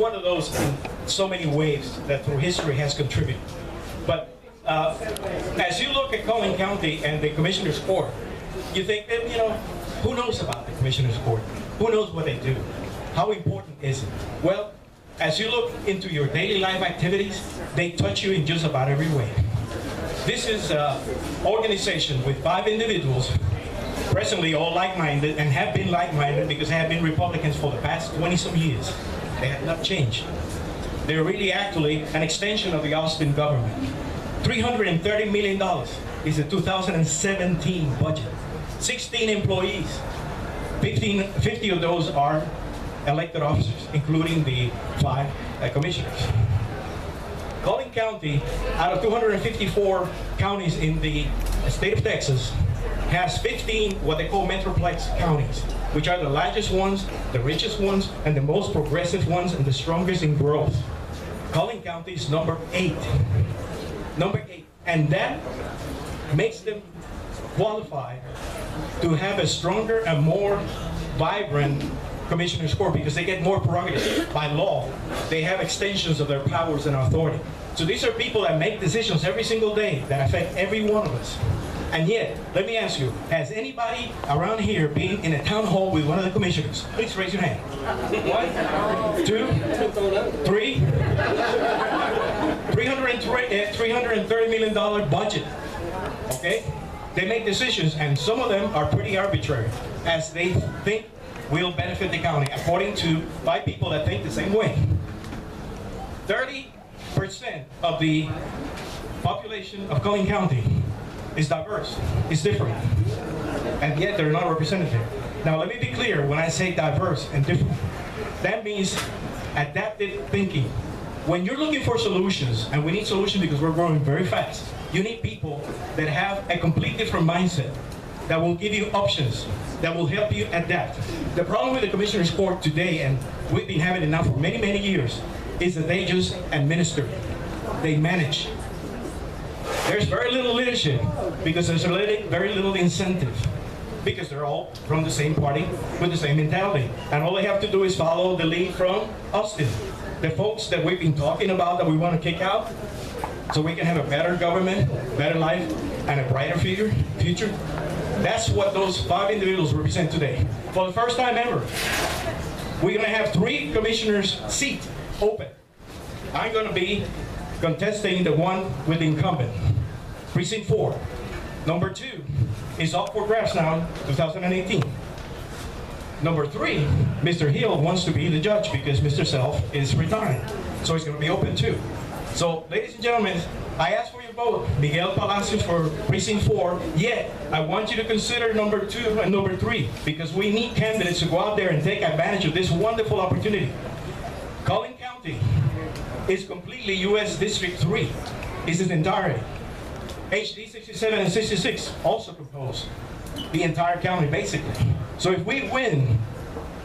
one of those in so many ways that through history has contributed. But as you look at Collin County and the Commissioner's Court, you think that, who knows about the Commissioner's Court? Who knows what they do? How important is it? Well, as you look into your daily life activities, they touch you in just about every way. This is an organization with 5 individuals, presently all like-minded, and have been like-minded because they have been Republicans for the past 20-some years. They have not changed. They're really actually an extension of the Austin government. $330 million is the 2017 budget. 16 employees. 50 of those are elected officers, including the 5 commissioners. Collin County, out of 254 counties in the state of Texas, has 15 what they call metroplex counties, which are the largest ones, the richest ones, and the most progressive ones, and the strongest in growth. Collin County is number 8. Number 8. And that makes them qualified to have a stronger and more vibrant Commissioner's Court because they get more prerogatives. By law, they have extensions of their powers and authority. So these are people that make decisions every single day that affect every one of us. And yet, let me ask you, has anybody around here been in a town hall with one of the commissioners? Please raise your hand. 1, 2, 3. $330 million budget. Okay? They make decisions, and some of them are pretty arbitrary, as they think will benefit the county, according to 5 people that think the same way. 30% of the population of Collin County is diverse, is different, and yet they're not represented there. Now let me be clear, when I say diverse and different, that means adaptive thinking. When you're looking for solutions, and we need solutions because we're growing very fast, you need people that have a complete different mindset, that will give you options, that will help you adapt. The problem with the Commissioner's Court today, and we've been having it now for many, many years, is that they just administer. They manage. There's very little leadership because there's very little incentive, because they're all from the same party with the same mentality. And all they have to do is follow the lead from Austin. The folks that we've been talking about that we want to kick out so we can have a better government, better life, and a brighter future. That's what those 5 individuals represent today. For the first time ever, we're going to have 3 commissioners' seats open. I'm going to be contesting the one with the incumbent, Precinct 4. Number 2 is up for grabs now, 2018. Number 3, Mr. Hill wants to be the judge because Mr. Self is retiring. So he's going to be open too. So, ladies and gentlemen, I ask for your vote. Miguel Palacios for Precinct 4, yet I want you to consider number 2 and number 3 because we need candidates to go out there and take advantage of this wonderful opportunity. Collin County is completely U.S. District 3. It's its entirety. HD 67 and 66 also compose the entire county, basically. So if we win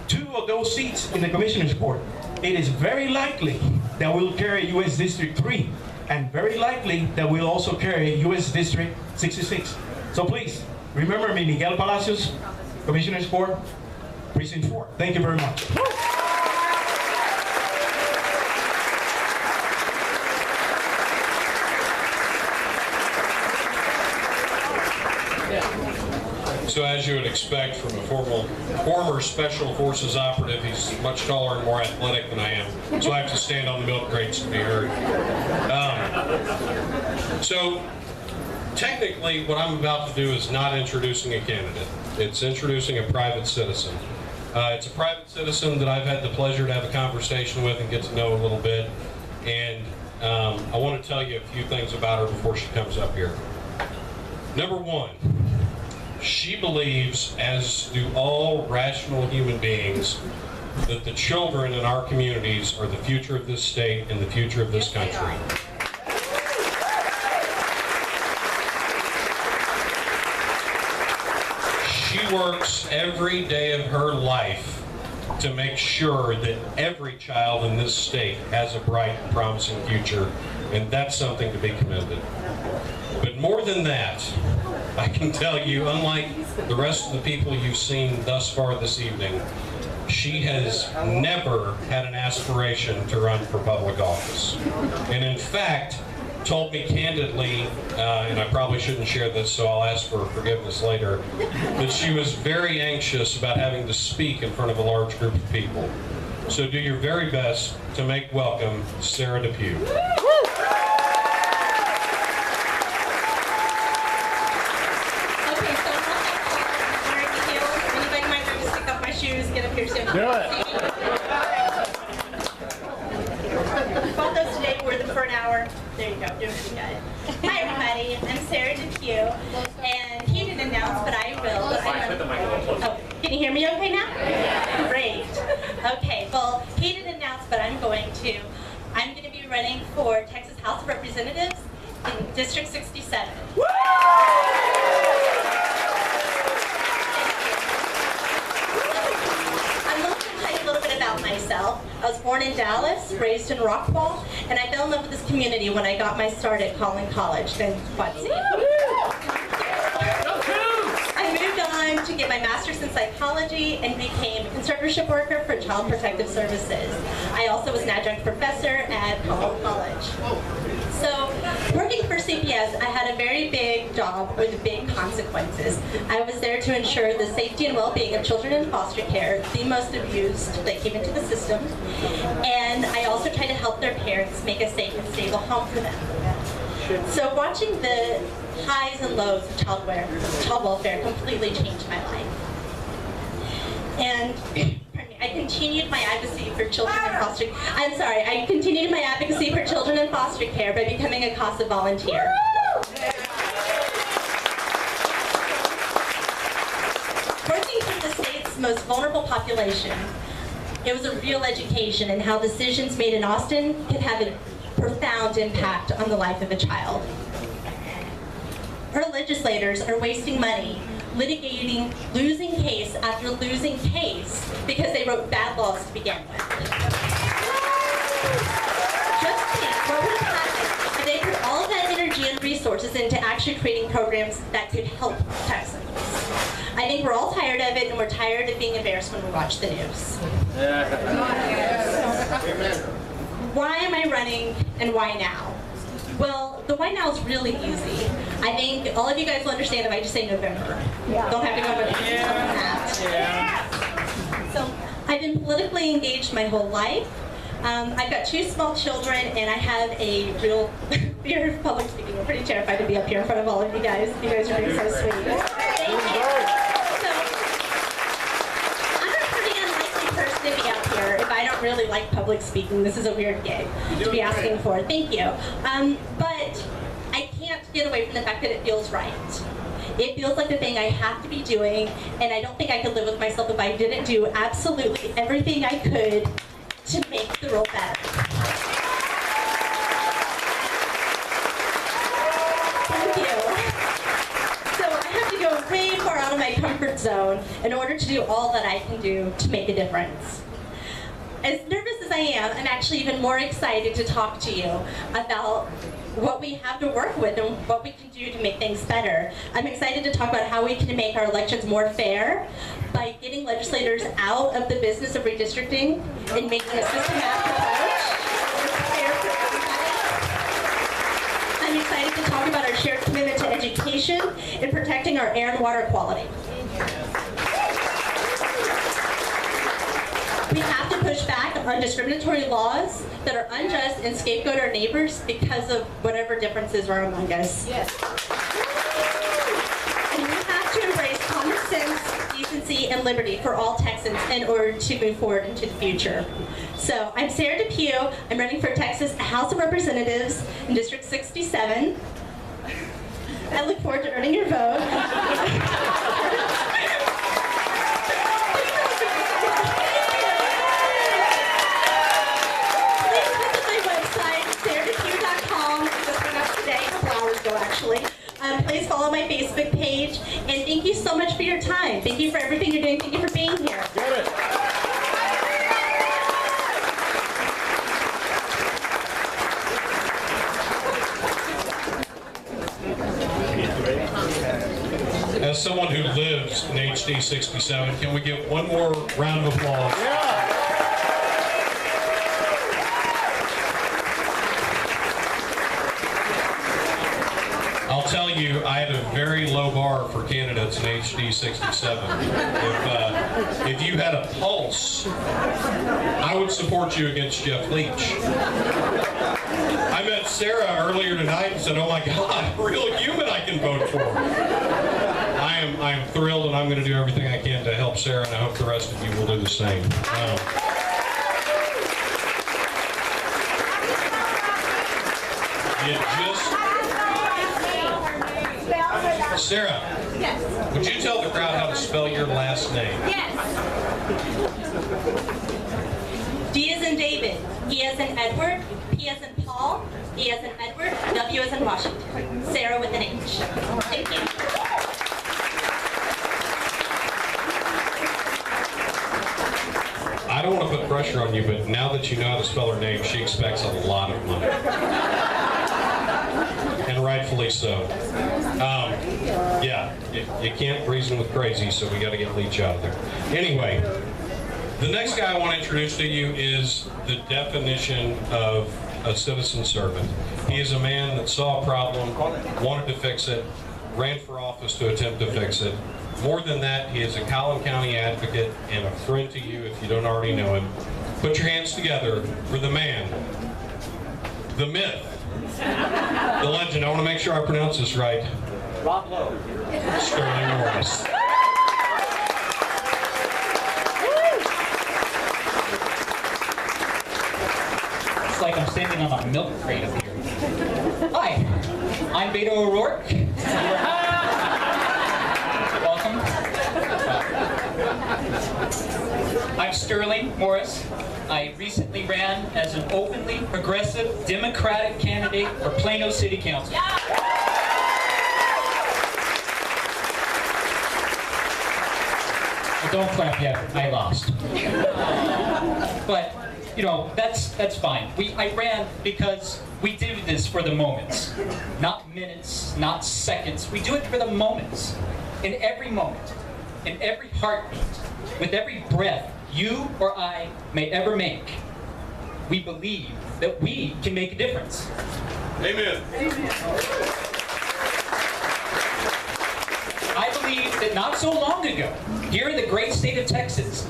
2 of those seats in the Commissioner's Court, it is very likely that we'll carry U.S. District 3, and very likely that we'll also carry U.S. District 66. So please, remember me, Miguel Palacios, Commissioner's Court, Precinct 4. Thank you very much. So as you would expect from a former Special Forces operative, he's much taller and more athletic than I am. So I have to stand on the milk crates to be heard. So technically what I'm about to do is not introducing a candidate. It's introducing a private citizen. It's a private citizen that I've had the pleasure to have a conversation with and get to know a little bit. And I want to tell you a few things about her before she comes up here. Number 1. She believes, as do all rational human beings, that the children in our communities are the future of this state and the future of this country. She works every day of her life to make sure that every child in this state has a bright and promising future, and that's something to be commended. But more than that, I can tell you, unlike the rest of the people you've seen thus far this evening, she has never had an aspiration to run for public office. And in fact, told me candidly, and I probably shouldn't share this, so I'll ask for forgiveness later, that she was very anxious about having to speak in front of a large group of people. So do your very best to make welcome Sarah Depew. Get up here soon. Do it. Both those today were them for an hour. There you go. Doing pretty good. Hi, everybody. I'm Sarah Depew, and he didn't announce, but I will. Oh, can you hear me okay now? Yeah. Great. Okay. Well, he didn't announce, but I'm going to. I'm going to be running for Texas House of Representatives in District 67. Woo! About myself. I was born in Dallas, raised in Rockwall, and I fell in love with this community when I got my start at Collin College. Then what? I moved on to get my master's in psychology and became a conservatorship worker for Child Protective Services. I also was an adjunct professor at Collin College. So, working for CPS, I had a very big job with big consequences. I was there to ensure the safety and well-being of children in foster care, the most abused that came into the system, and I also tried to help their parents make a safe and stable home for them. So, watching the highs and lows of child welfare completely changed my life. And I continued my advocacy for children in foster. I continued my advocacy for children in foster care by becoming a CASA volunteer. Working for the state's most vulnerable population, it was a real education in how decisions made in Austin can have a profound impact on the life of a child. Our legislators are wasting money litigating losing case after losing case because they wrote bad laws to begin with. Just think what would have happened if they put all of that energy and resources into actually creating programs that could help Texans. I think we're all tired of it, and we're tired of being embarrassed when we watch the news. Why am I running, and why now? Well, the why now is really easy. I think all of you guys will understand if I just say November. Yeah. Don't have to go much detail on that. Yeah. So I've been politically engaged my whole life. I've got 2 small children, and I have a real fear of public speaking. I'm pretty terrified to be up here in front of all of you guys. You guys are being so sweet. Thank you. So I'm a pretty unlikely person to be up here if I don't really like public speaking. This is a weird gig to be asking for. Thank you. But I can't get away from the fact that it feels right. It feels like the thing I have to be doing, and I don't think I could live with myself if I didn't do absolutely everything I could to make the world better. Thank you. So I have to go way far out of my comfort zone in order to do all that I can do to make a difference. As nervous as I am, I'm actually even more excited to talk to you about what we have to work with and what we can do to make things better. I'm excited to talk about how we can make our elections more fair by getting legislators out of the business of redistricting and making a systematic approach that's fair for everybody. I'm excited to talk about our shared commitment to education and protecting our air and water quality. We have to push back on discriminatory laws that are unjust and scapegoat our neighbors because of whatever differences are among us. Yes. And we have to embrace common sense, decency, and liberty for all Texans in order to move forward into the future. So, I'm Sarah Depew. I'm running for Texas House of Representatives in District 67. I look forward to earning your vote. Please follow my Facebook page, and thank you so much for your time. Thank you for everything you're doing. Thank you for being here. Get it. As someone who lives in H HD 67. Can we get one more round of applause? I'll tell you, I had a very low bar for candidates in HD 67. If you had a pulse, I would support you against Jeff Leach. I met Sarah earlier tonight and said, oh my God, a real human I can vote for. I am thrilled, and I'm going to do everything I can to help Sarah, and I hope the rest of you will do the same. Sarah, Yes. would you tell the crowd how to spell your last name? Yes. D as in David, E as in Edward, P as in Paul, E as in Edward, W as in Washington. Sarah with an H. Thank you. I don't want to put pressure on you, but now that you know how to spell her name, she expects a lot of money. And rightfully so. Yeah, you can't reason with crazy, so we got to get Leach out of there. Anyway, the next guy I want to introduce to you is the definition of a citizen servant. He is a man that saw a problem, wanted to fix it, ran for office to attempt to fix it. More than that, he is a Collin County advocate and a friend to you if you don't already know him. Put your hands together for the man, the myth, the legend. I want to make sure I pronounce this right. Stirling Morris. It's like I'm standing on a milk crate up here. Hi, I'm Beto O'Rourke. Welcome. I'm Stirling Morris. I recently ran as an openly progressive Democratic candidate for Plano City Council. Well, don't clap yet, I lost. But, you know, that's fine. I ran because we do this for the moments. Not minutes, not seconds. We do it for the moments. In every moment, in every heartbeat, with every breath you or I may ever make, we believe that we can make a difference. Amen. I believe that not so long ago, here in the great state of Texas,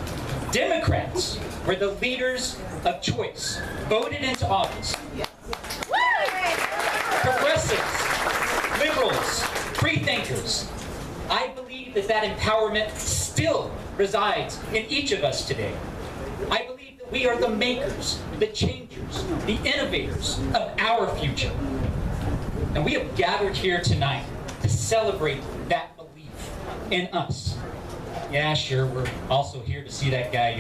Democrats were the leaders of choice, voted into office. Progressives, liberals, free thinkers. I believe that empowerment still resides in each of us today. I believe that we are the makers, the changers, the innovators of our future. And we have gathered here tonight to celebrate that belief in us. Yeah, sure, we're also here to see that guy,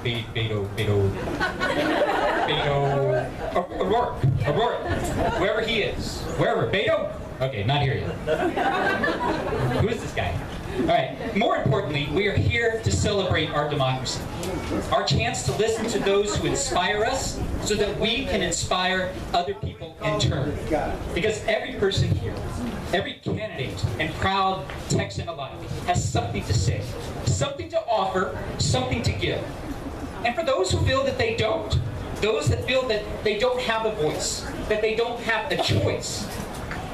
Beto O'Rourke, wherever he is. Wherever, Beto? Okay, not here yet. Who is this guy? All right, more importantly, we are here to celebrate our democracy. Our chance to listen to those who inspire us so that we can inspire other people in turn. Because every person here, every candidate and proud Texan alike has something to say, something to offer, something to give. And for those who feel that they don't, those that feel that they don't have a voice, that they don't have a choice,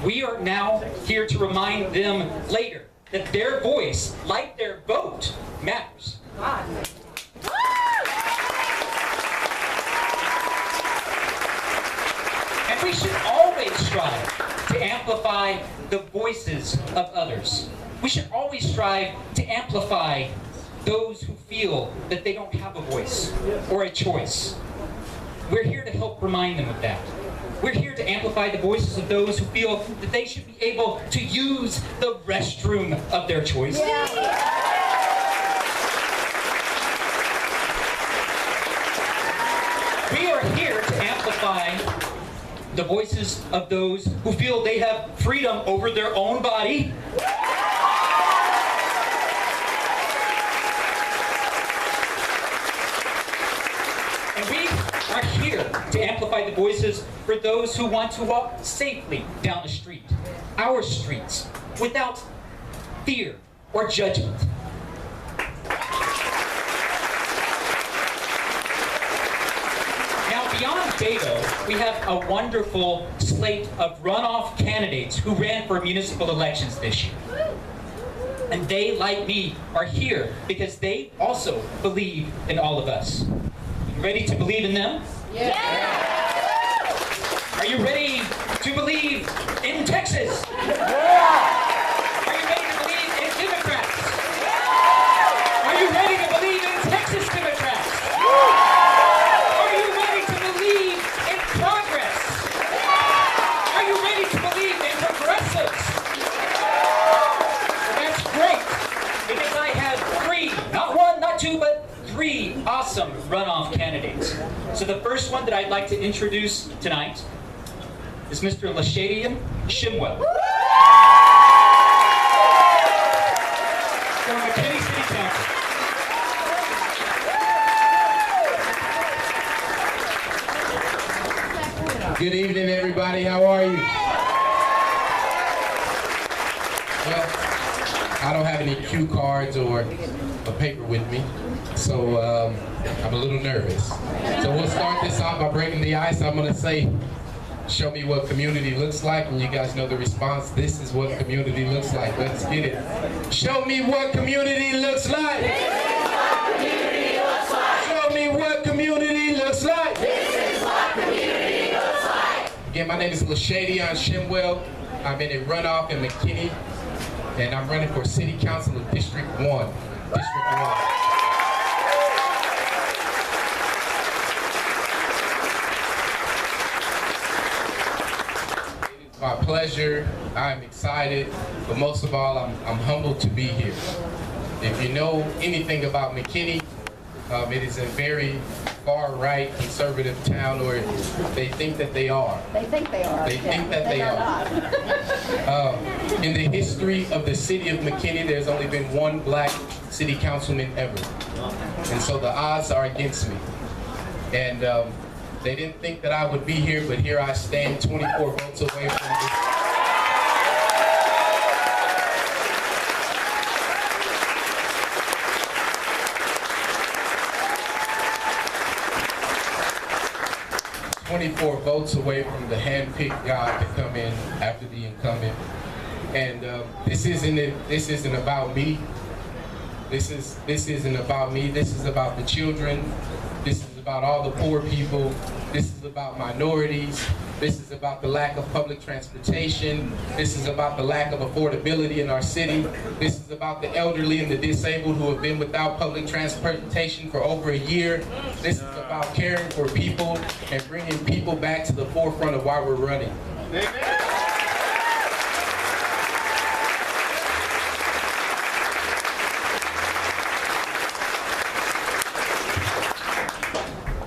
we are now here to remind them later that their voice, like their vote, matters. And we should always strive to amplify the voices of others. We should always strive to amplify those who feel that they don't have a voice or a choice. We're here to help remind them of that. We're here to amplify the voices of those who feel that they should be able to use the restroom of their choice. We are here to amplify the voices of those who feel they have freedom over their own body. And we are here to amplify the voices for those who want to walk safely down the street, our streets, without fear or judgment. Beto, we have a wonderful slate of runoff candidates who ran for municipal elections this year. And they, like me, are here because they also believe in all of us. You ready to believe in them? Yeah. Are you ready to believe in Texas? Are you ready to believe in Democrats? Are you ready to believe in Texas Democrats? Are you ready to believe in progress? Are you ready to believe in progressives? That's great, because I have three, not one, not two, but three awesome runoff candidates. So the first one that I'd like to introduce tonight is Mr. LaShadion Shimwell from Plano City Council. Good evening, everybody. How are you? Well, I don't have any cue cards or a paper with me, so I'm a little nervous. So we'll start this off by breaking the ice. I'm going to say, show me what community looks like, and you guys know the response. This is what community looks like. Let's get it. Show me what community looks like. This is what community looks like. Show me what community looks like. This is what community looks like. Again, my name is LaShadion Shimwell. I'm in a runoff in McKinney, and I'm running for City Council of District 1. District 1. My pleasure. I'm excited, but most of all, I'm humbled to be here. If you know anything about McKinney, it is a very far-right conservative town, or they think that they are. They think they are. They think that they are. In the history of the city of McKinney, there's only been one black city councilman ever, and so the odds are against me. And they didn't think that I would be here, but here I stand, 24 votes away from this. "24 votes away from the hand-picked guy to come in after the incumbent." And this isn't about me. This isn't about me. This is about the children. This is about all the poor people. This is about minorities. This is about the lack of public transportation. This is about the lack of affordability in our city. This is about the elderly and the disabled who have been without public transportation for over a year. This is about caring for people and bringing people back to the forefront of why we're running.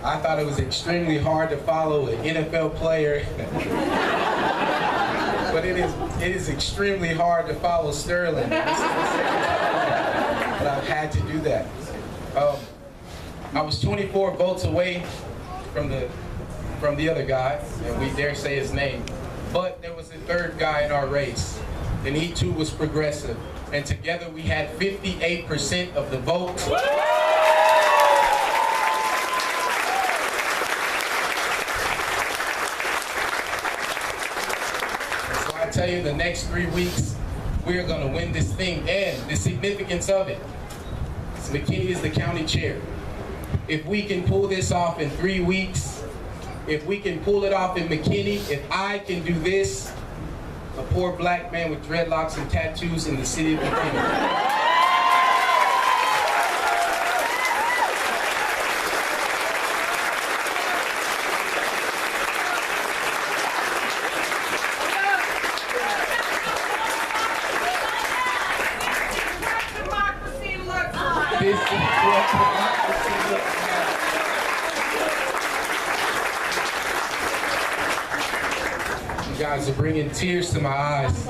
I thought it was extremely hard to follow an NFL player, but it is extremely hard to follow Sterling. But I've had to do that. I was 24 votes away from the other guy, and we dare say his name. But there was a third guy in our race, and he too was progressive. And together we had 58% of the vote. I tell you, the next 3 weeks, we are going to win this thing, and the significance of it. McKinney is the county chair. If we can pull this off in 3 weeks, if we can pull it off in McKinney, if I can do this, a poor black man with dreadlocks and tattoos in the city of McKinney. This is what democracy looks like. You guys are bringing tears to my eyes.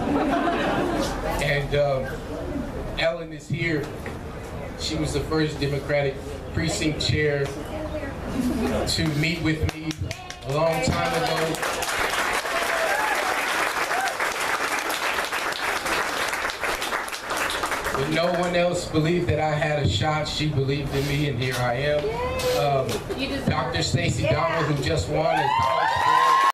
And Ellen is here. She was the first Democratic precinct chair to meet with me a long time ago. But no one everyone else believed that I had a shot, she believed in me, and here I am. Dr. Stacy Donald, who just won at College